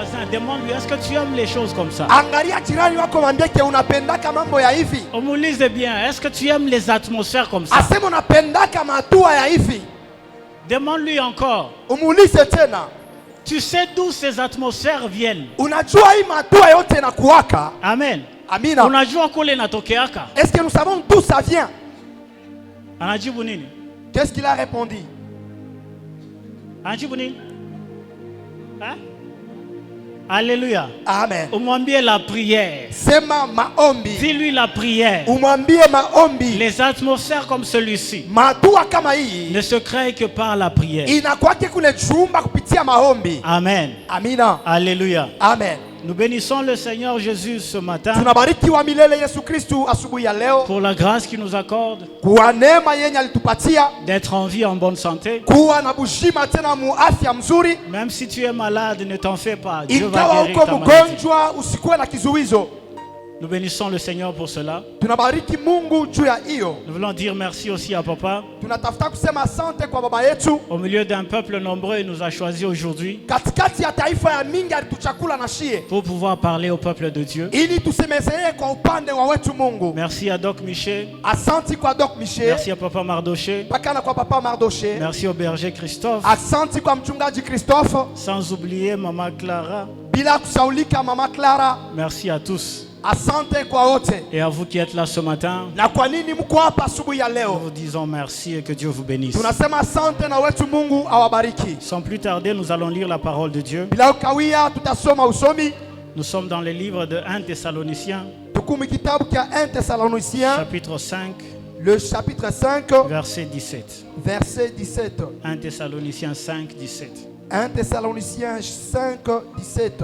voisin, demande-lui, est-ce que tu aimes les choses comme ça? Angalia jirani wako mwambie ke unapendaka mambo ya hivi. Umuulize bien, est-ce que tu aimes les atmosphères comme ça? Asema unapendaka matua ya hivi. Demande-lui encore. Umuulize tena. Tu sais d'où ces atmosphères viennent? Unajua hii matua yote inakuwaka? Amen. Amina. Unajua kule inatokeaka? Est-ce que nous savons d'où ça vient? Anajibu nini? Qu'est-ce qu'il a répondu? Anajibu nini? Hein? Alléluia. Amen. Umwambie la prière. Sema maombi. Dis-lui la prière. Umwambie maombi. Les atmosphères comme celui-ci Matua kama hii ne se créent que par la prière. inakuwake kule chumba kupitia maombi. Amen. Amina. Alléluia. Amen. Nous bénissons le Seigneur Jésus ce matin Tunabariki wa milele Yesu Kristu asubuhi ya leo pour la grâce qu'il nous accorde kwa neema yenye alitupatia d'être en vie, en bonne santé. kuwa na bushima tena mu afya mzuri. Même si tu es malade, ne t'en fais pas. Dieu va Ingawa guérir uko ta maladie. mgonjwa usikuwe na kizuizo. Nous bénissons le Seigneur pour cela. Tunabariki Mungu juu ya hiyo. Nous voulons dire merci aussi à Papa. Tunatafuta kusema asante kwa baba yetu. Au milieu d'un peuple nombreux, il nous a choisis aujourd'hui Katikati ya taifa ya mingi alituchakula na shie pour pouvoir parler au peuple de Dieu. ili tusemezeye kwa upande wa wetu Mungu. Merci à Doc Miché. Asanti kwa Doc Miche. Merci à Papa Mardoché. Pakana kwa papa Mardoche. Merci au berger Christophe. Asanti kwa mchungaji Christophe. Sans oublier Maman Clara. Bila kusaulika mama Clara. Merci à tous. Asante kwa wote. Et à vous qui êtes là ce matin, Na kwa nini mko hapa asubuhi ya nous leo? vous disons merci et que Dieu vous bénisse. Tunasema asante na wetu Mungu awabariki. Sans plus tarder, nous allons lire la parole de Dieu. Bila ukawia tutasoma usomi. Nous sommes dans le livre de 1 Thessaloniciens, Tukumi kitabu kia 1 Thessaloniciens, chapitre 5, le chapitre 5, verset 17. verset 17. 1 Thessaloniciens 5, 17. 1 Thessaloniciens 5, 17.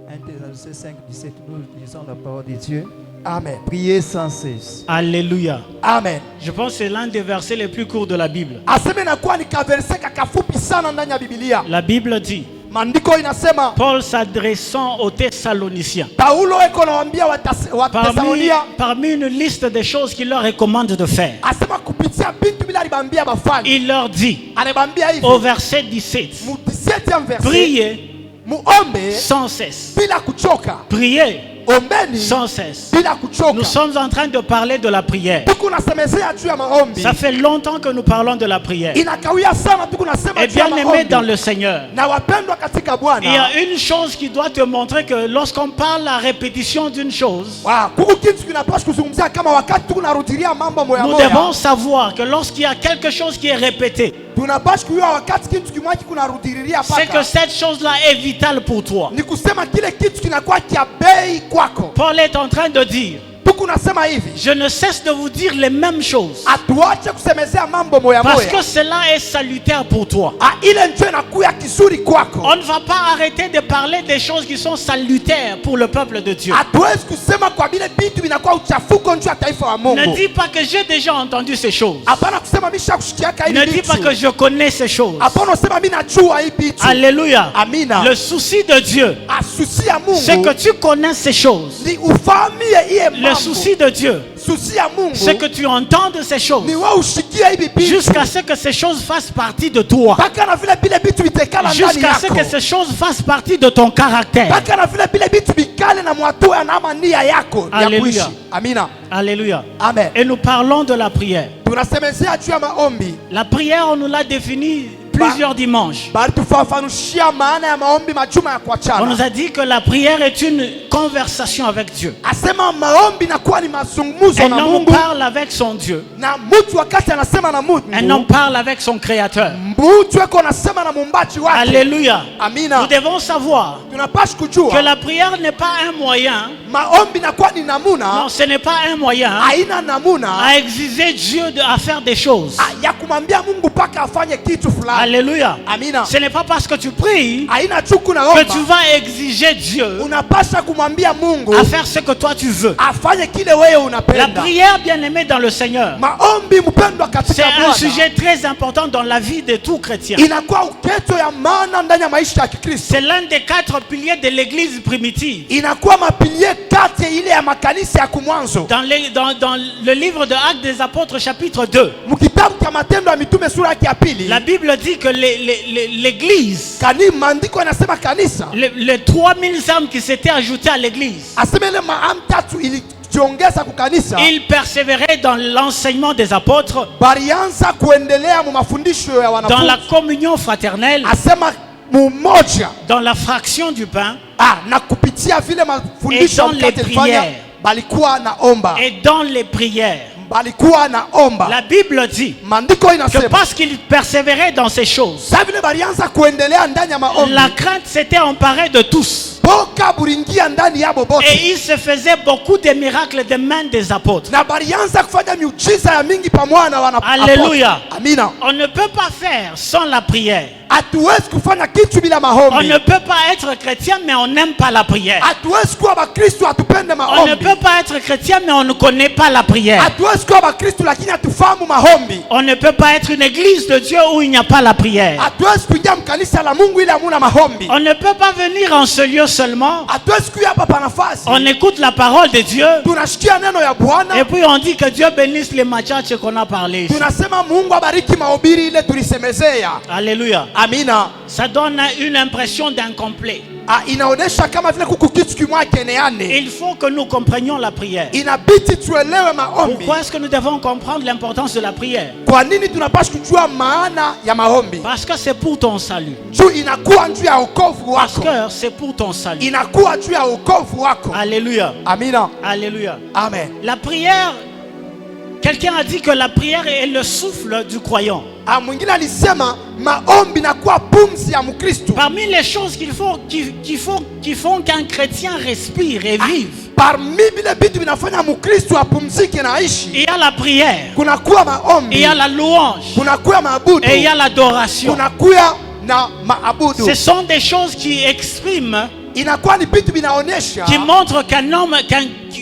1 Thessaloniciens 5, 17, nous lisons la parole de Dieu. Amen. Priez sans cesse. Alléluia. Amen. Je pense que c'est l'un des versets les plus courts de la Bible. Aseme na kwa ni kaverse kakafupi sana ndani ya Biblia. La Bible dit, Maandiko inasema Paul s'adressant aux Thessaloniciens, Paulo eko nawaambia Wathesalonia parmi une liste des choses qu'il leur recommande de faire, asema kupitia bintu bila alibambia bafanye. il leur dit Alibambia hivi au verset 17, mu 17e verset, priez muombe sans cesse. bila kuchoka. Priez Ombeni sans cesse. bila kuchoka. Nous sommes en train de parler de la prière. Tuko nasemezea juu ya maombi. Ça fait longtemps que nous parlons de la prière. Inakawia sana tuko nasema Et juu ya bien aimé maombi. dans le Seigneur, Na wapendwa katika il y Bwana. a une chose qui doit te montrer que lorsqu'on parle la répétition d'une chose, Kuku kitu kinapaswa kuzungumzia kama wakati tuko narudilia mambo moya nous moya. devons savoir que lorsqu'il y a quelque chose qui est répété, Tunapaswa kujua wakati kitu kimwachi kunarudilia c'est que paka. cette chose-là est vitale pour toi. Ni kusema kile kitu kinakuwa kia bei kwako. Paul est en train de dire, Tuko nasema hivi. je ne cesse de vous dire les mêmes choses Atuache kusemezea mambo moya parce moya. que cela est salutaire pour toi. Ile ndio inakuwa kizuri kwako. On ne va pas arrêter de parler des choses qui sont salutaires pour le peuple de Dieu. Hatuwezi kusema kwa vile vitu vinakuwa uchafuko njoo ya taifa wa Mungu. Ne dis pas que j'ai déjà entendu ces choses. Hapana kusema mimi shakushikiaka hivi Ne vitu. dis pas que je connais ces choses. Hapana usema mimi najua hivi vitu. Alléluia. Amina. Le souci de Dieu, Asusi ya Mungu. c'est que tu connais ces choses. Ni ufahamie iye mambo. Le souci de Dieu, Susi ya Mungu. c'est que tu entendes ces choses Ni wewe ushikie hivi vitu. jusqu'à ce que ces choses fassent partie de toi. Mpaka na vile vile vitu vitekala ndani Jusqu'à ce yako. que ces choses fassent partie de ton caractère. Mpaka na vile vile vitu vikale na mwatoa na ama nia yako ya Alléluia. kuishi. Amina. Alléluia. Amen. Et nous parlons de la prière. Tunasemezea juu ya maombi. La prière, on nous l'a définie plusieurs dimanches. Bali tufafanushia maana ya maombi majuma ya On kuachana. nous a dit que la prière est une conversation avec Dieu. Asema maombi nakuwa ni mazungumzo Un na homme Mungu. parle avec son Dieu. Na mtu wakati anasema na Mungu. Un homme parle avec son Créateur. Mtu eko anasema na muumbaji wake. Alléluia. Amina. Nous devons savoir Tunapaswa que kujua la prière n'est pas un moyen. maombi nakuwa ni namuna. Non, ce n'est pas un moyen Haina namuna à exiger Dieu à faire des choses. ya kumwambia Mungu paka afanye kitu fulani. Alléluia. Amina. Ce n'est pas parce que tu pries Haina chuku na que omba. tu vas exiger Dieu Unapaswa kumwambia Mungu à faire ce que toi tu veux. afanye kile wewe La unapenda. prière, bien aimée dans le Seigneur, Maombi mpendwa c'est katika un Bwana. sujet très important dans la vie de tout chrétien. Inakuwa uketo ya maana ndani ya maisha ya Kikristo. C'est l'un des 4 piliers de l'église primitive. Inakuwa mapilie kati ile ya makanisa ya kumwanzo. Dans le livre de Actes des Apôtres chapitre 2, Mkitabu cha Matendo ya Mitume sura yake ya pili, la Bible dit que l'église, maandiko yanasema kanisa, les 3000 âmes qui s'étaient ajoutées à l'église, asema ile maamu tatu ilijiongeza kukanisa, ils persévéraient dans l'enseignement des apôtres, balianza kuendelea mu mafundisho ya dans wanafunzi, la communion fraternelle, asema mumoja, dans la fraction du pain, na kupitia vile mafundisho Et dans les mtakatifu balikuwa naomba, et dans les prières. balikuwa naomba. La Bible dit Maandiko que inasema parce qu'ils persévéraient dans ces choses, sa vile balianza kuendelea ndani ya maombi, la crainte s'était emparée de tous. boka buringia ndani yabo bote, Et il se faisait beaucoup de miracles des mains des apôtres. na balianza kufanya miujiza ya mingi pamoja na wana Alléluia. Amina. On ne peut pas faire sans la prière. Hatuwezi kufanya kitu bila On maombi. ne peut pas être chrétien mais on n'aime pas la prière. Hatuwezi kuwa bakristo hatupende On ne maombi. peut pas être chrétien mais on ne connaît pas la prière. Hatuwezi kuwa bakristo lakini hatufahamu maombi. On ne peut pas être une église de Dieu où il n'y a pas la prière. Hatuwezi kuingia mkanisa la Mungu ile hamuna maombi. On ne peut pas venir en ce lieu seulement. Hatuwezi kuja hapa pa nafasi, On écoute la parole de Dieu tunashikia neno ya Bwana, et puis on dit que Dieu bénisse les machaches qu'on a parlé ici. tunasema Mungu abariki mahubiri ile tulisemezea. Alléluia. Amina. Ça donne une impression d'incomplet. Inaonesha kama vile kuku kitu kimwa keneane. Il faut que nous comprenions la prière. Inabidi tuelewe maombi. Pourquoi est-ce que nous devons comprendre l'importance de la prière? Kwa nini tunapaswa kujua maana ya maombi? Parce que c'est pour ton salut. Juu inakuwa juu ya wokovu Parce wako. que c'est pour ton salut. Inakuwa juu ya wokovu wako. Alléluia. Amina. Alléluia. Amen. La prière, quelqu'un a dit que la prière est le souffle du croyant. Mwingine alisema maombi nakuwa pumzi ya Mkristo. Parmi les choses qui font qu'un chrétien respire et vive, Parmi vile vitu vinafanya Mkristo apumzike na aishi, il y a la prière, kunakuwa maombi, il y a la louange kunakuwa maabudu, et il y a l'adoration. kunakuwa na maabudu. Ce sont des choses qui expriment, Inakuwa ni vitu vinaonesha qui montrent qu'un homme,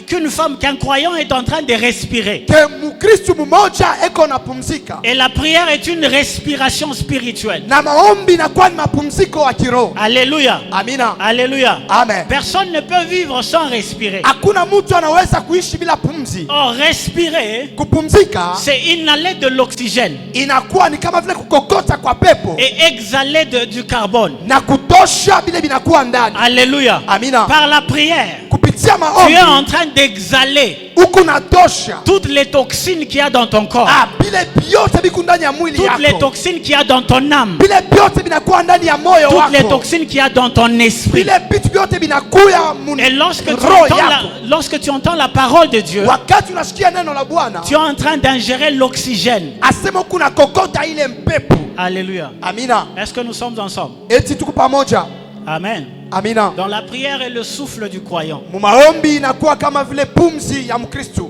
qu'une femme, qu'un croyant est en train de respirer. ke Mkristo mmoja eko napumzika. Et la prière est une respiration spirituelle. Na maombi inakuwa ni mapumziko wa kiroho. Alléluia. Amina. Alléluia. Amen. Personne ne peut vivre sans respirer. Hakuna mtu anaweza kuishi bila pumzi. Or, respirer, Kupumzika c'est inhaler de l'oxygène inakuwa ni kama vile kukokota kwa pepo et exhaler du carbone. na kutosha vile vinakuwa ndani. Alléluia. Amina. Par la prière, Kupitia tu maombi es en train d'exhaler huku natosha toutes les toxines qu'il y a dans ton corps, vile vyote viko ndani ya mwili toutes les yako, toxines qu'il y a dans ton âme, vile vyote vinakuwa ndani ya moyo toutes les wako, toxines qu'il y a dans ton esprit. vile vitu vyote vinakuya Et lorsque roho yako. lorsque tu entends la parole de Dieu, Wakati unasikia neno la Bwana, tu es en train d'ingérer l'oxygène. asema kuna kokota ile mpepo. Alléluia. Amina. Est-ce que nous sommes ensemble? Eti tuko pamoja. Amen. Amina. Dans la prière est le souffle du croyant. Maombi inakuwa kama vile pumzi ya Mkristo.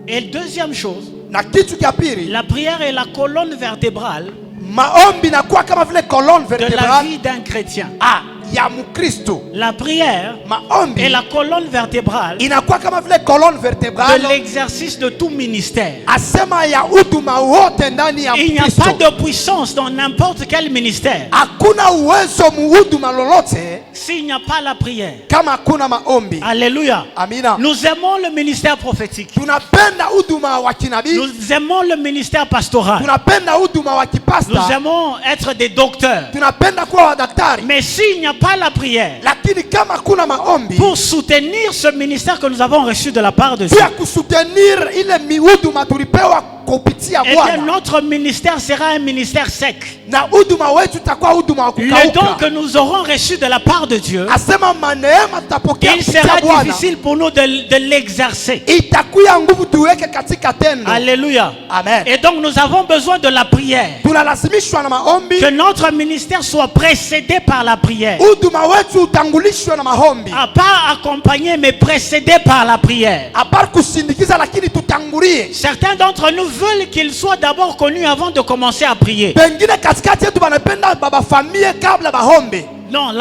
Et deuxième chose, Na kitu cha pili, la prière est la colonne vertébrale maombi inakuwa kama vile colonne de la vertébrale vie d'un chrétien. ya Mkristo. La prière Maombi est la colonne vertébrale inakuwa kama vile colonne de vertébrale l'exercice de tout ministère. asema ya huduma wote ndani ya Il n'y a Mkristo. pas de puissance dans n'importe quel ministère Hakuna uwezo muhuduma lolote s'il n'y a pas la prière. kama hakuna maombi. Alléluia. Amina. Nous aimons le ministère prophétique. Tunapenda huduma wa kinabii, Nous aimons le ministère pastoral. tunapenda huduma wa Nous kipasta, aimons être des docteurs. tunapenda kuwa wadaktari. Mais s'il n'y a pas la prière Lakini kama hakuna maombi pour soutenir ce ministère que nous avons reçu de la part de Dieu, pia kusutenir ile mihuduma tulipewa kupitia eh bien Bwana, notre ministère sera un ministère sec. na huduma wetu itakuwa huduma wa Le don que kukauka. nous aurons reçu de la part de Dieu, Asema maneema tutapokea il kupitia sera Bwana, difficile pour nous de l'exercer. itakuya nguvu tuweke katika tendo. Alléluia. Amen. Et donc nous avons besoin de la prière. Tunalazimishwa na maombi, Que notre ministère soit précédé par la prière. huduma wetu utangulishwe na maombi, À pas accompagné mais précédé par la prière. apart kusindikiza, lakini tutangulie. Certains d'entre nous veulent qu'il soit d'abord connu avant de commencer à prier. Pengine katikati yetu banapenda baba familia kabla maombi. Non,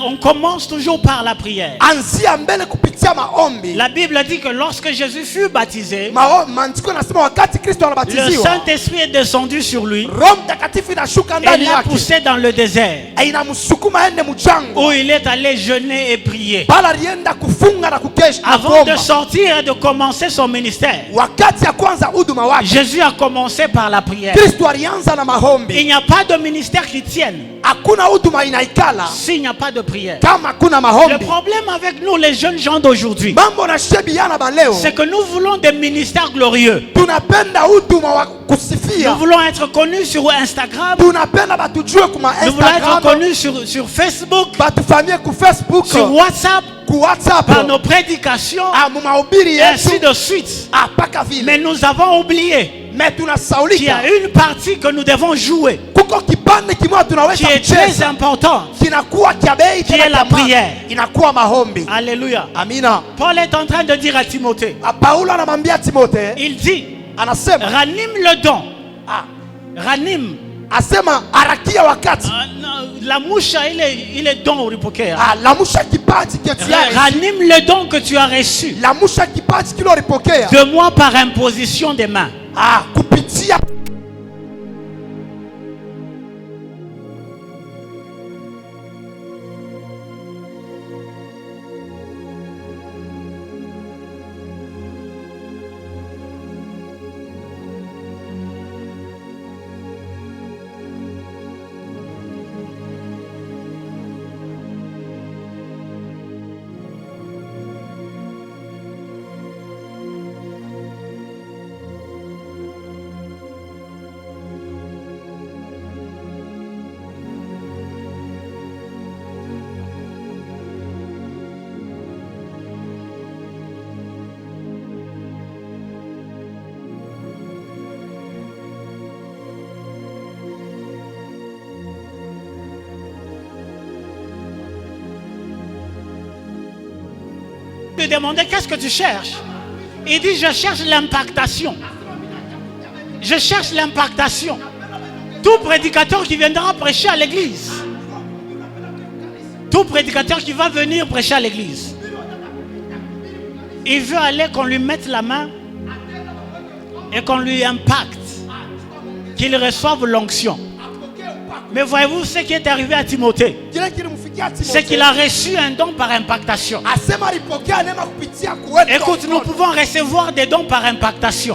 on commence toujours par la prière. Anzia mbele kupitia maombi. La Bible dit que lorsque Jésus fut baptisé, Maandiko yanasema wakati Kristo le anabatiziwa, Saint-Esprit est descendu sur lui Roho Mtakatifu inashuka et ndani l'a yake, poussé dans le désert inamsukuma ende mchango, où il est allé jeûner et prier. prier. bali alienda kufunga na kukesha na Avant de kuomba. sortir et de commencer son ministère, Wakati ya kwanza huduma wake, Jésus a commencé par la prière. Kristo alianza na Il maombi. n'y a pas de ministère qui tienne Hakuna huduma inaikala s'il n'y a pas de prière. kama hakuna Le maombi. problème avec nous, les jeunes gens d'aujourd'hui, Mambo na shebiana baleo, c'est que nous voulons des ministères glorieux. tunapenda huduma wa Nous kusifia. voulons être connus sur Instagram. Tunapenda batujue kuma Nous voulons être Instagram, connus sur Facebook, batufamie ku Facebook, sur WhatsApp, ku WhatsApp, par nos prédications, mu mahubiri et ainsi yetu, de suite. paka vile. Mais nous avons oublié Mais qu'il y tunasaulika, a une partie que nous devons jouer, kuko kipande kimoja qui tunaweza est très kucheza, importante, kinakuwa kia bei qui est la prière. inakuwa maombi. Alléluia. Amina. Paul est en train de dire à Timothée, Paulo anamwambia Timotheo, il dit, anasema ranime le don. Ranime. asema harakia wakati, La mouche, il est don ulipokea. lamusha kipaji kiasi, Ranime le don que tu as reçu lamusha kipaji kile ulipokea, de moi par imposition des mains. kupitia lui demandais qu'est-ce que tu cherches. Il dit je cherche l'impactation. Je cherche l'impactation. Tout prédicateur qui viendra prêcher à l'église, tout prédicateur qui va venir prêcher à l'église, il veut aller qu'on lui mette la main et qu'on lui impacte, qu'il reçoive l'onction. Mais voyez-vous ce qui est arrivé à Timothée, c'est qu'il a reçu un don par impactation. Écoute, nous pouvons recevoir des dons par impactation.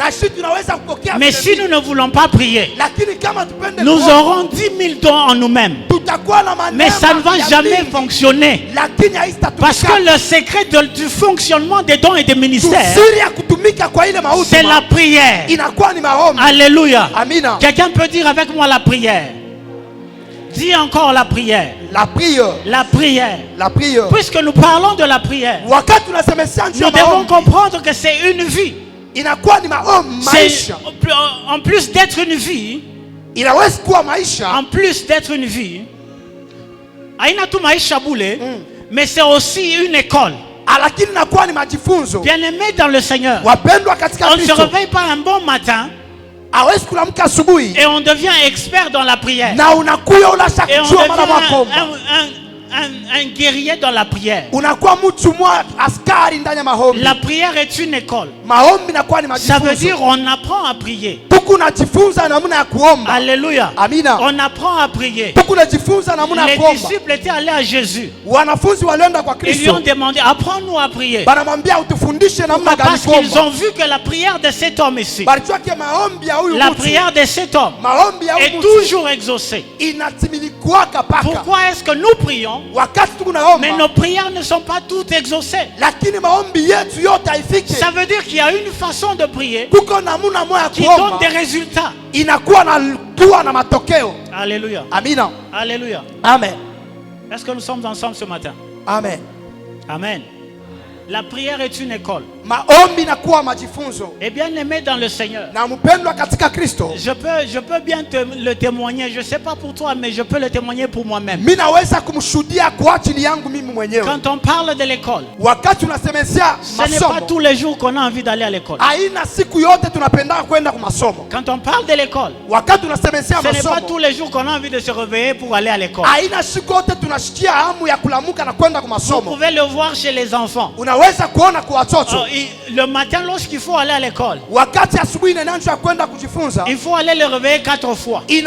Mais si nous ne voulons pas prier, nous aurons 10 000 dons en nous-mêmes. Mais ça ne va jamais fonctionner. Parce que le secret du fonctionnement des dons et des ministères, c'est la prière. Alléluia. Quelqu'un peut dire avec moi la prière. Dis encore la prière. La prière. La prière. La prière. Puisque nous parlons de la prière, nous devons comprendre que c'est une vie. En plus d'être une vie, en plus d'être une vie, haina tu maisha bule, mais c'est aussi une école. Bien-aimés dans le Seigneur, on ne se réveille pas un bon matin et on devient expert dans la prière. Et on devient un guerrier dans la prière. La prière est une école. Ça veut dire on apprend à prier. Alléluia. On apprend à prier. Les disciples étaient allés à Jésus. Ils lui ont demandé, apprends-nous à prier. Parce qu'ils ont vu que la prière de cet homme ici, la prière de cet homme est toujours exaucée. Pourquoi est-ce que nous prions mais nos prières ne sont pas toutes exaucées? Ça veut dire qu'il y a une façon de prier qui donne des résultats. Alléluia. Alléluia. Amen. Est-ce que nous sommes ensemble ce matin? Amen. Amen. La prière est une école. Et bien aimé dans le Seigneur, je peux bien le témoigner. Je ne sais pas pour toi, mais je peux le témoigner pour moi-même. Quand on parle de l'école, ce n'est pas tous les jours qu'on a envie d'aller à l'école. Quand on parle de l'école, ce n'est pas tous les jours qu'on a envie de se réveiller pour aller à l'école. Vous pouvez le voir chez les enfants. Le matin, lorsqu'il faut aller à l'école, il faut aller le réveiller 4 fois ou même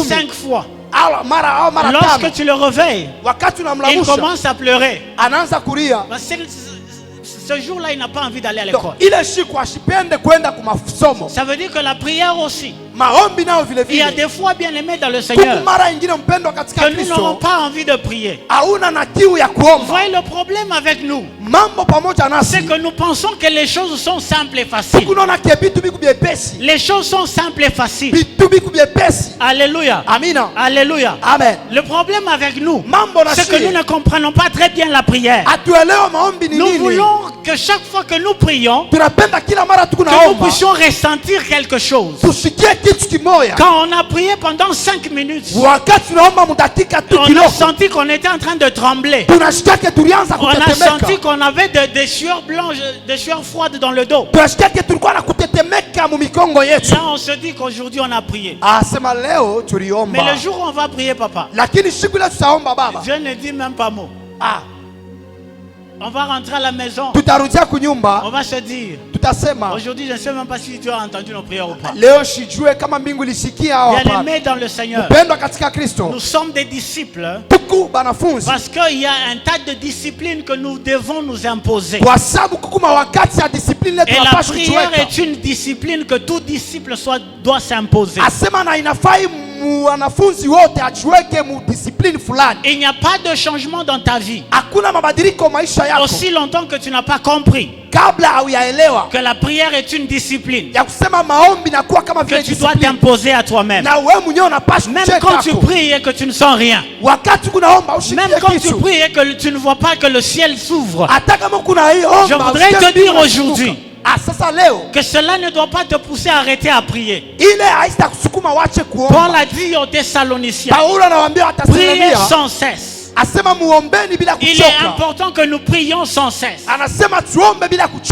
5 fois. Lorsque tu le réveilles, il commence à pleurer. Ce jour-là, il n'a pas envie d'aller à l'école. Ça veut dire que la prière aussi. Il y a des fois, bien aimés dans le Seigneur, que nous n'aurons pas envie de prier. Voyez le problème avec nous, c'est que nous pensons que les choses sont simples et faciles. Les choses sont simples et faciles. Alléluia. Alléluia. Amen. Le problème avec nous, c'est que nous ne comprenons pas très bien la prière. Nous voulons que chaque fois que nous prions, que nous puissions ressentir quelque chose. Quand on a prié pendant 5 minutes, on a senti qu'on était en train de trembler. On a senti qu'on avait des sueurs blanches, des sueurs froides dans le dos. Là, on se dit qu'aujourd'hui on a prié. Mais le jour où on va prier, papa, Dieu ne dit même pas mot. On va rentrer à la maison. On va se dire, aujourd'hui je ne sais même pas si tu as entendu nos prières ou pas. Bien aimés dans le Seigneur, nous sommes des disciples parce qu'il y a un tas de disciplines que nous devons nous imposer. Et la prière est une discipline que tout disciple doit s'imposer. Il n'y a pas de changement dans ta vie aussi longtemps que tu n'as pas compris que la prière est une discipline que tu dois t'imposer à toi-même. Même quand tu pries et que tu ne sens rien, même quand tu pries et que tu ne vois pas que le ciel s'ouvre, je voudrais te dire aujourd'hui que cela ne doit pas te pousser à arrêter à prier. Paul a dit aux Thessaloniciens, priez sans cesse. Il est important que nous prions sans cesse.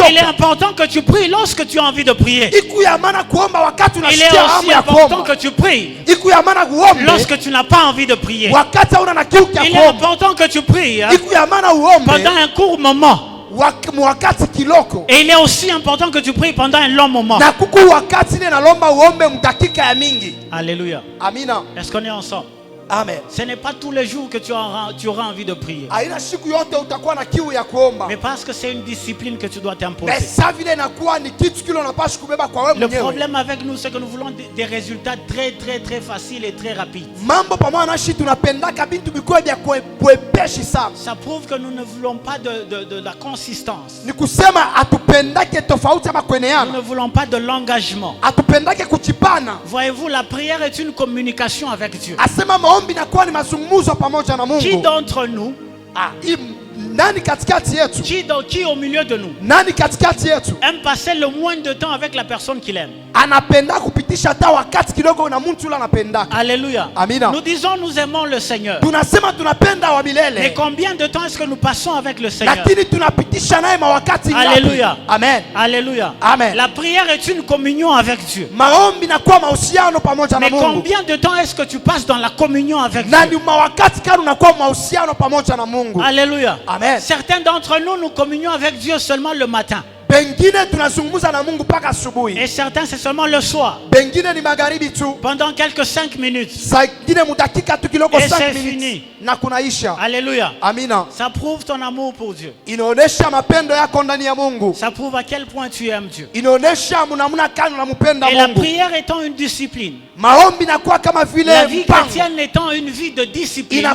Il est important que tu pries lorsque tu as envie de prier. Il est aussi important que tu pries lorsque tu n'as pas envie de prier. Il est important que tu pries pendant un court moment. Et il est aussi important que tu pries pendant un long moment. Alléluia. Est-ce qu'on est ensemble? Amen. Ce n'est pas tous les jours que tu auras envie de prier. Mais parce que c'est une discipline que tu dois t'imposer. Le problème avec nous, c'est que nous voulons des résultats très très très faciles et très rapides. Ça prouve que nous ne voulons pas de la consistance. Nous ne voulons pas de l'engagement. Voyez-vous, la prière est une communication avec Dieu. Qui d'entre nous, qui au milieu de nous aime passer le moins de temps avec la personne qu'il aime? Alléluia. Nous disons nous aimons le Seigneur. Mais combien de temps est-ce que nous passons avec le Seigneur? Alléluia. Amen. Alléluia. Amen. La prière est une communion avec Dieu. Mais combien de temps est-ce que tu passes dans la communion avec Dieu? Alléluia. Amen. Certains d'entre nous communions avec Dieu seulement le matin. Et certains c'est seulement le soir. Pendant quelques 5 minutes. Et c'est fini. Alléluia. Ça prouve ton amour pour Dieu. Ça prouve à quel point tu aimes Dieu. Et la prière étant une discipline, la vie chrétienne étant une vie de discipline,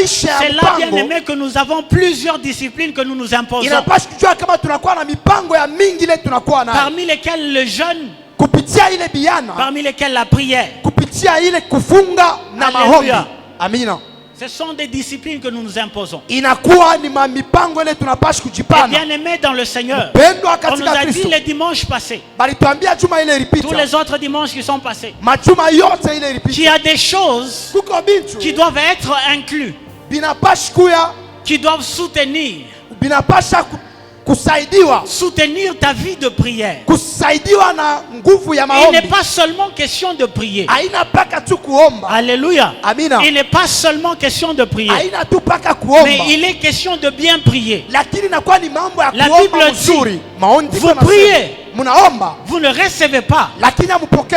c'est là, bien aimé, que nous avons plusieurs disciplines que nous nous imposons. Parmi lesquelles le jeûne, parmi lesquelles la prière. Alléluia. Ce sont des disciplines que nous nous imposons. Et bien aimé dans le Seigneur, on nous a dit les dimanches passés, tous les autres dimanches qui sont passés, qu'il y a des choses qui doivent être incluses, qui doivent soutenir ta vie de prière. Il n'est pas seulement question de prier. Alléluia. Il n'est pas seulement question de prier, mais il est question de bien prier. La Bible dit, vous priez vous ne recevez pas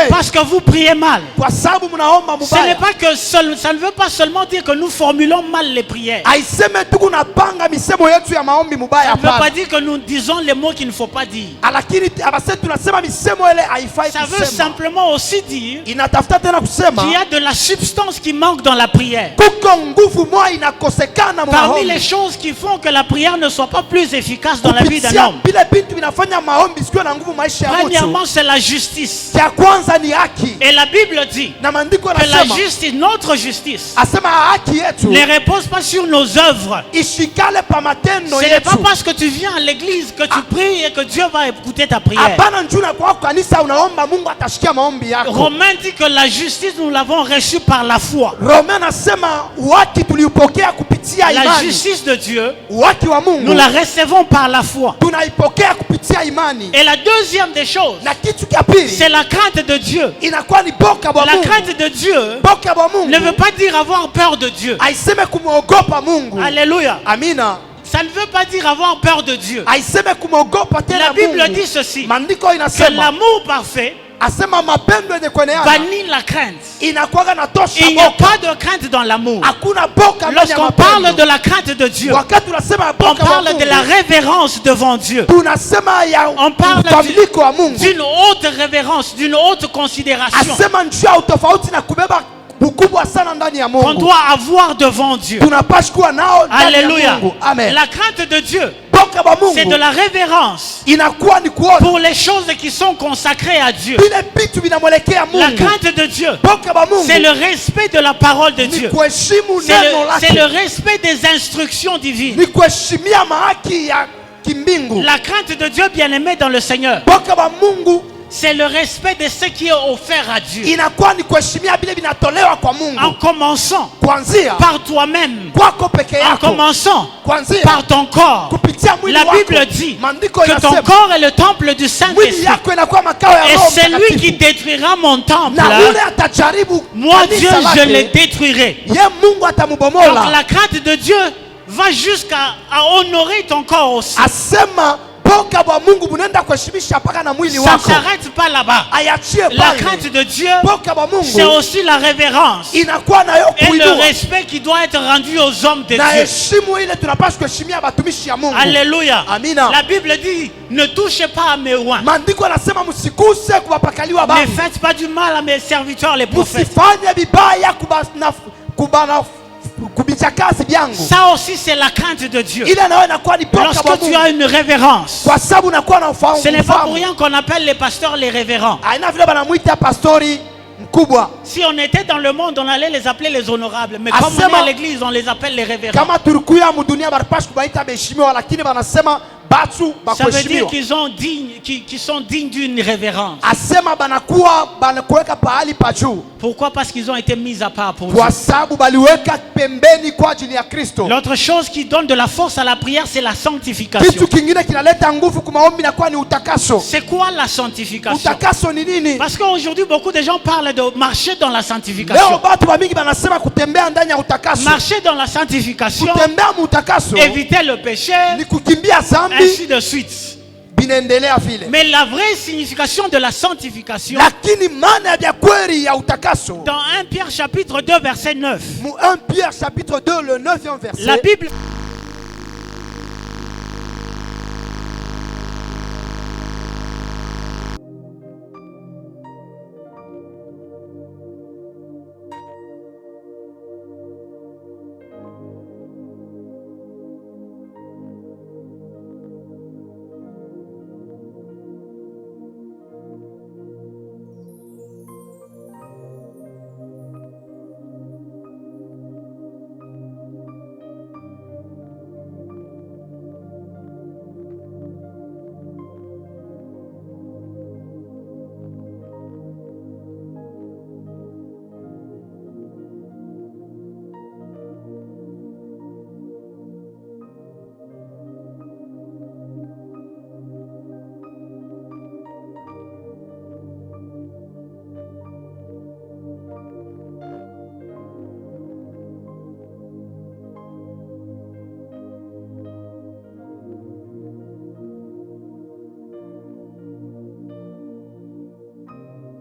parce que vous priez mal. Ce n'est pas que ça ne veut pas seulement dire que nous formulons mal les prières. Ça ne veut pas dire que nous disons les mots qu'il ne faut pas dire. Ça veut simplement aussi dire qu'il y a de la substance qui manque dans la prière. Parmi les choses qui font que la prière ne soit pas plus efficace dans la vie d'un homme, premièrement, c'est la justice. Et la Bible dit que la justice, notre justice, ne repose pas sur nos œuvres. Ce n'est pas parce que tu viens à l'église que tu pries et que Dieu va écouter ta prière. Romain dit que la justice, nous l'avons reçue par la foi. La justice de Dieu, nous la recevons par la foi. Et la deuxième des choses, c'est la crainte de Dieu. La crainte de Dieu ne veut pas dire avoir peur de Dieu. Alléluia. Ça ne veut pas dire avoir peur de Dieu. La Bible dit ceci, que l'amour parfait bannit la crainte. Il n'y a pas de crainte dans l'amour. Lorsqu'on parle de la crainte de Dieu, on parle de la révérence devant Dieu. On parle d'une haute révérence, d'une haute considération qu'on doit avoir devant Dieu. Alléluia. La crainte de Dieu, c'est de la révérence pour les choses qui sont consacrées à Dieu. La crainte de Dieu, c'est le respect de la parole de Dieu. C'est le respect des instructions divines. La crainte de Dieu, bien-aimé dans le Seigneur, c'est le respect de ce qui est offert à Dieu. En commençant par toi-même, en commençant par ton corps. La Bible dit que ton corps est le temple du Saint-Esprit. Et c'est lui qui détruira mon temple. Moi, Dieu, je le détruirai. Donc la crainte de Dieu va jusqu'à honorer ton corps aussi. Ça ne s'arrête pas là-bas. La crainte de Dieu, c'est aussi la révérence et le respect qui doit être rendu aux hommes de Dieu. Alléluia. La Bible dit, ne touchez pas à mes oins. Ne faites pas du mal à mes serviteurs les prophètes. Ça aussi c'est la crainte de Dieu. Lorsque tu as une révérence, ce n'est pas pour rien qu'on appelle les pasteurs les révérends. Si on était dans le monde, on allait les appeler les honorables. Mais comme on est à l'église, on les appelle les révérends. Ça veut dire qu'ils sont dignes d'une révérence. Pourquoi? Parce qu'ils ont été mis à part pour Dieu. L'autre chose qui donne de la force à la prière, c'est la sanctification. C'est quoi la sanctification? Parce qu'aujourd'hui, beaucoup de gens parlent de marcher dans la sanctification. Marcher dans la sanctification, éviter le péché, ainsi de suite. Mais la vraie signification de la sanctification, dans 1 Pierre chapitre 2 verset 9, la Bible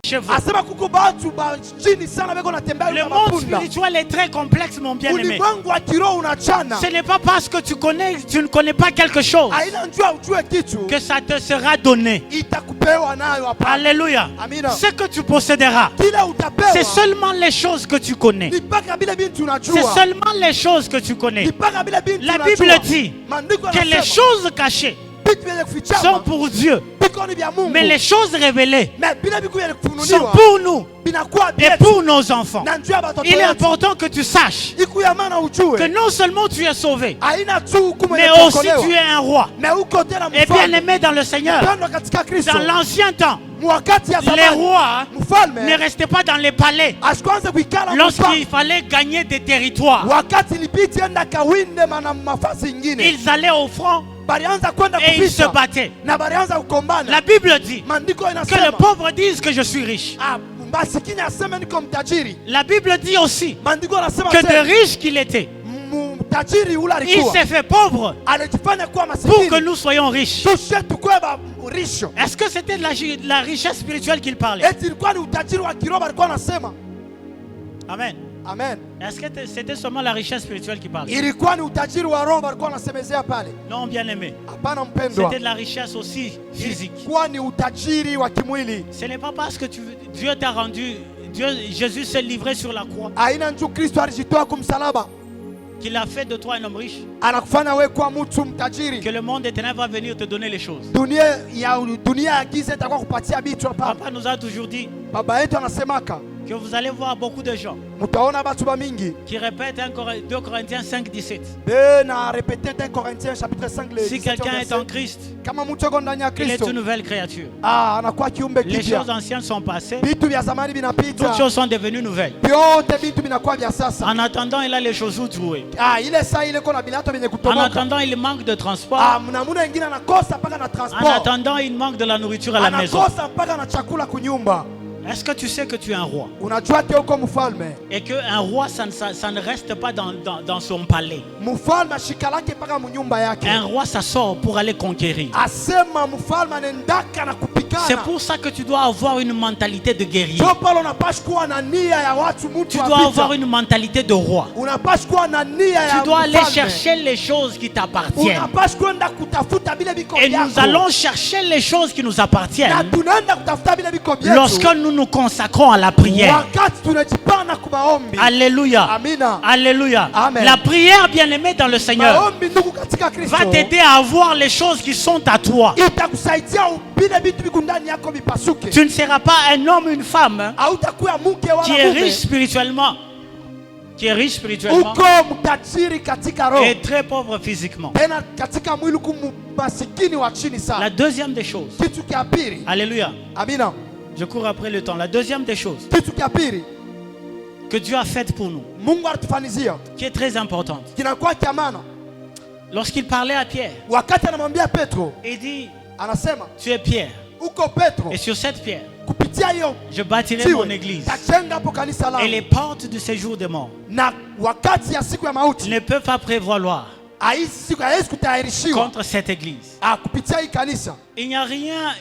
chez vous. Asema kuko batu ba chini sana beko natembea Le na monde mapunda. spirituel est très complexe, mon bien-aimé. Ulimwengu wa kiroho unachana. Ce n'est pas parce que tu ne connais pas quelque chose Haina njua ujue kitu. que ça te sera donné. Itakupewa nayo hapa. Alléluia. Amina. Ce que tu posséderas, Kila utapewa. c'est seulement les choses que tu connais. Ni mpaka bile bintu unajua. C'est seulement les choses que tu connais. Ni mpaka bile bintu La unajua. Bible dit Maandiko que les yanasema, choses cachées vitu vyenye kufichama, sont pour Dieu, biko ni vya Mungu. mais les choses révélées Mais bile biku vyenye sont kufunuliwa, pour nous binakuwa et bietu. pour nos enfants. Na njua batoto Il est yetu. important que tu saches Iku ya maana ujue. que non seulement tu es sauvé, Haina tu hukumu mais yenye aussi kuokolewa. tu es un roi. Mais uko tena Et mfalme. bien aimé dans le Seigneur. Pendwa katika Kristo. Dans l'ancien temps, Mwakati ya les zamani. rois Mfalme. ne restaient pas dans les palais Ashikwanze kuikala lorsqu'il fallait gagner des territoires. wakati ilibidi enda kawinde mana mafasi ingine. Ils allaient au front Balianza kwenda et ils se kuvita battaient. na balianza kukombana. La Bible dit Maandiko que le inasema pauvre dise que je suis riche. masikini aseme niko mtajiri. La Bible dit aussi Maandiko yanasema que de riche qu'il était, mtajiri ule il alikuwa s'est fait pauvre alijifanya kuwa pour que masikini. nous soyons riches. Tushe tukue ba risho. Est-ce que c'était de la richesse spirituelle qu'il parlait? Eti ilikuwa ni utajiri wa kiroho alikuwa anasema. Amen. Amen. Est-ce que c'était seulement la richesse spirituelle qu'il parlait? Ilikuwa ni utajiri wa roho alikuwa anasemezea pale. Non, bien aimé. Hapana mpendwa. C'était de la richesse aussi physique. Ilikuwa ni utajiri wa kimwili. Ce n'est pas parce que Dieu t'a rendu, Jésus s'est livré sur la croix, Aina njoo Kristo alijitoa kumsalaba. qu'il a fait de toi un homme riche, Anakufanya wewe kuwa mtu mtajiri. que le monde des ténèbres va venir te donner les choses. Dunia ya giza itakuwa kupatia vitu hapa. Papa nous a toujours dit Baba yetu anasemaka que vous allez voir beaucoup de gens mutaona batu ba mingi. qui répètent 2 Corinthiens 5, 17. Na répéter 1 Corinthiens chapitre 5 le Si quelqu'un est en Christ, kama mtu yuko ndani ya il est Kristo, une nouvelle créature. anakuwa kiumbe Les kipya. choses anciennes sont passées, Vitu vya zamani toutes vinapita. choses sont devenues nouvelles. Vyote vitu vinakuwa vya sasa. En attendant, il a les choses trouées. Ile saa ile kuna bilato vyenye En kutomoka. attendant, il manque de transport. Mnamuna ingine anakosa mpaka na En transport. attendant, il manque de la nourriture à la maison. Anakosa mpaka na chakula kunyumba. Est-ce que tu sais que tu es un roi? Unajua te uko mfalme. Et qu'un roi, ça ne reste pas dans son palais. Mfalme ashikalake mpaka mnyumba yake. Un roi, ça sort pour aller conquérir. Asema mfalme anaendaka na kupigana. C'est pour ça que tu dois avoir une mentalité de guerrier. Sio pale unapaswa kuwa na nia ya watu mtu Tu wa dois vita. avoir une mentalité de roi. Unapaswa kuwa na nia ya Tu dois aller mfalme. chercher les choses qui t'appartiennent. Unapaswa kwenda kutafuta bile biko Et vyako. nous allons chercher les choses qui nous Na appartiennent tunaenda kutafuta bile biko vyetu. lorsque nous nous consacrons à la prière. Wakati tunajipana kwa maombi. Alléluia. Amina. Alléluia. Amen. La prière, bien-aimée dans le Seigneur, Maombi ndugu katika Kristo. va t'aider à avoir les choses qui sont à toi. Itakusaidia bile vitu viko ndani yako vipasuke. Tu ne seras pas un homme, une femme Hautakuwa mke wala qui est mume. riche spirituellement, Uko mtajiri katika roho. et très pauvre physiquement. Tena katika mwili masikini wa chini La sana. deuxième des choses, Kitu kia pili. alléluia, Amina. je cours après le temps. La deuxième des choses Kitu kia pili que Dieu a faites pour nous, Mungu alitufanizia qui est très importante. kinakuwa kia maana. Lorsqu'il parlait à Pierre, Wakati anamwambia Petro, il dit, anasema tu es Pierre, uko Petro, et sur cette pierre, kupitia hiyo je bâtirai mon église, tajenga hapo kanisa et les langu. portes du séjour des morts Na wakati ya siku ya mauti ne peuvent pas prévaloir siku haiwezi kutayarishiwa contre cette église. kupitia hii kanisa. Il n'y a rien,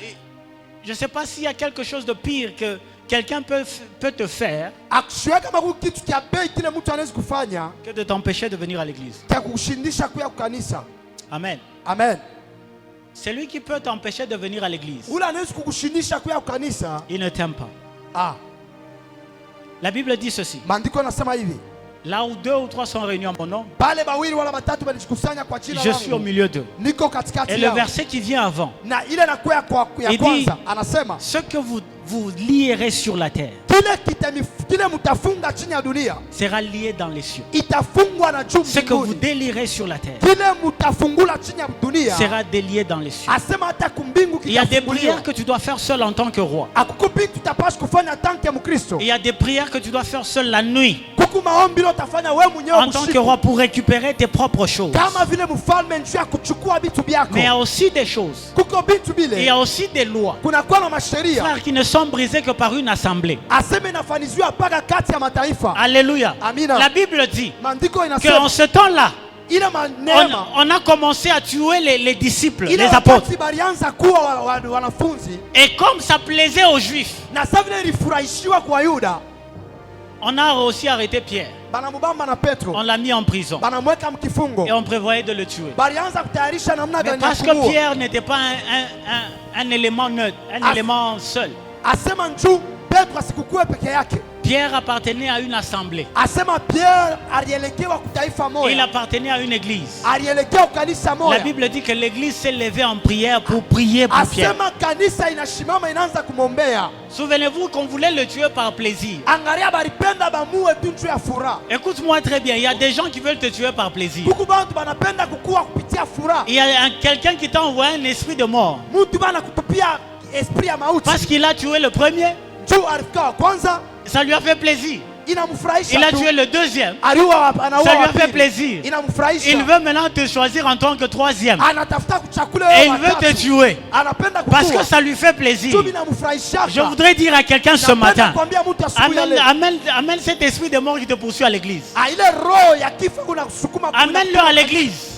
je ne sais pas s'il y a quelque chose de pire que quelqu'un peut te faire Akushia kama kuna kitu kia bei kile mtu anaweza kufanya que de t'empêcher de venir à l'église. cha kushindisha kuya kanisa. Amen. Amen. C'est lui qui peut t'empêcher de venir à l'église. Ule anaweza kukushindisha kuya kanisa. Il ne t'aime pas. La Bible dit ceci. Maandiko yanasema hivi. Là où 2 ou 3 sont réunis en mon nom, Pale bawili wala batatu walijikusanya kwa jina je suis au langu. milieu d'eux. Niko katikati Et le yao. verset qui vient avant, Na ile nakuya kwa ya il dit, kwanza anasema ce que vous lierez sur la terre kile mtafunga chini ya dunia sera lié dans les cieux. itafungwa na juu Ce que vous mbinguni. délierez sur la terre Kile mtafungula chini ya dunia sera délié dans les cieux. asema hata kumbingu Il y a des kitafunguliwa. prières que tu dois faire seul en tant que roi. Akukupi tutapaswa kufanya tanke Mkristo. Il y a des prières que tu dois faire seul la nuit Kuku maombi leo utafanya wewe mwenyewe en tant que roi pour récupérer tes propres choses. kama vile mfalme njoo ya kuchukua vitu vyako. Mais il y a aussi des choses. Kuko vitu Il y bile. a aussi des lois, Kuna kwa na masheria. frères, qui ne sont brisées que par une assemblée. Aseme inafaniziwa mpaka kati ya mataifa. Alléluia. Amina. La Bible dit Maandiko qu'en inasema ce temps-là, on a commencé à tuer les disciples, les apôtres. Et comme ça plaisait aux Juifs, on a aussi arrêté Pierre. On l'a mis en prison. Et on prévoyait de le tuer. Mais parce que Pierre n'était pas un élément neutre, un élément seul. Pierre appartenait à une assemblée. Il appartenait à une église. La Bible dit que l'église s'est levée en prière pour prier pour Pierre. Souvenez-vous qu'on voulait le tuer par plaisir. Écoute-moi très bien, il y a des gens qui veulent te tuer par plaisir. Il y a quelqu'un qui t'a envoyé un esprit de mort parce qu'il a tué le premier. Ça lui a fait plaisir. Il a tué le deuxième. Ça lui a fait plaisir. Il veut maintenant te choisir en tant que troisième. Et il veut te tuer parce que ça lui fait plaisir. Je voudrais dire à quelqu'un ce matin, amène cet esprit de mort qui te poursuit à l'église. Amène-le à l'église.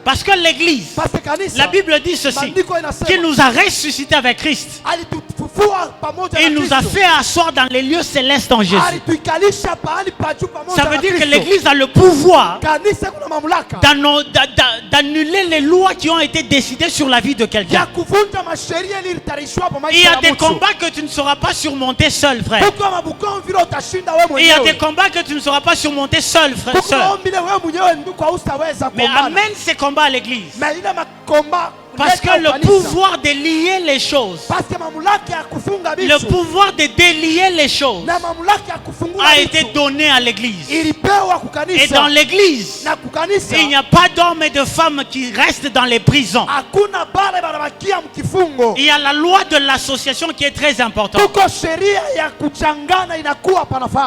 Parce que l'église, la Bible dit ceci, qu'il nous a ressuscité avec Christ. Il nous a fait asseoir dans les lieux célestes en Jésus. Ça veut dire que l'église a le pouvoir d'annuler les lois qui ont été décidées sur la vie de quelqu'un. Il y a des combats que tu ne sauras pas surmonter seul, frère. Il y a des combats que tu ne sauras pas surmonter seul, frère, seul. Mais amène ces combats à l'église. Parce que le pouvoir de lier les choses, le pouvoir de délier les choses a été donné à l'église. Et dans l'église, il n'y a pas d'hommes et de femmes qui restent dans les prisons. Il y a la loi de l'association qui est très importante.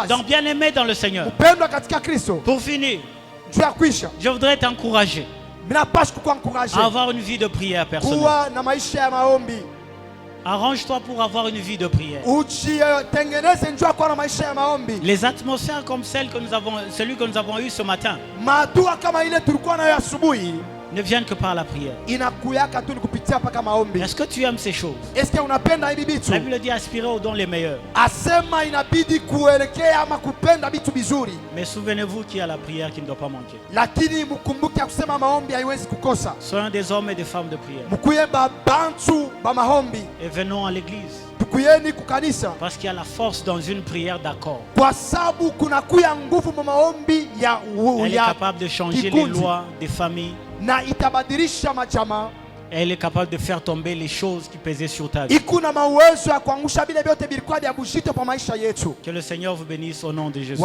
Donc bien aimé dans le Seigneur, pour finir, je voudrais t'encourager à avoir une vie de prière personnelle. Arrange-toi pour avoir une vie de prière. Les atmosphères comme celui que nous avons eu ce matin ne viennent que par la prière. Est-ce que tu aimes ces choses? La Bible dit aspirer aux dons les meilleurs. Mais souvenez-vous qu'il y a la prière qui ne doit pas manquer. Soyons des hommes et des femmes de prière. Et venons à l'église. Parce qu'il y a la force dans une prière d'accord. Elle est capable de changer les lois des familles. Elle est capable de faire tomber les choses qui pesaient sur ta vie. Que le Seigneur vous bénisse au nom de Jésus.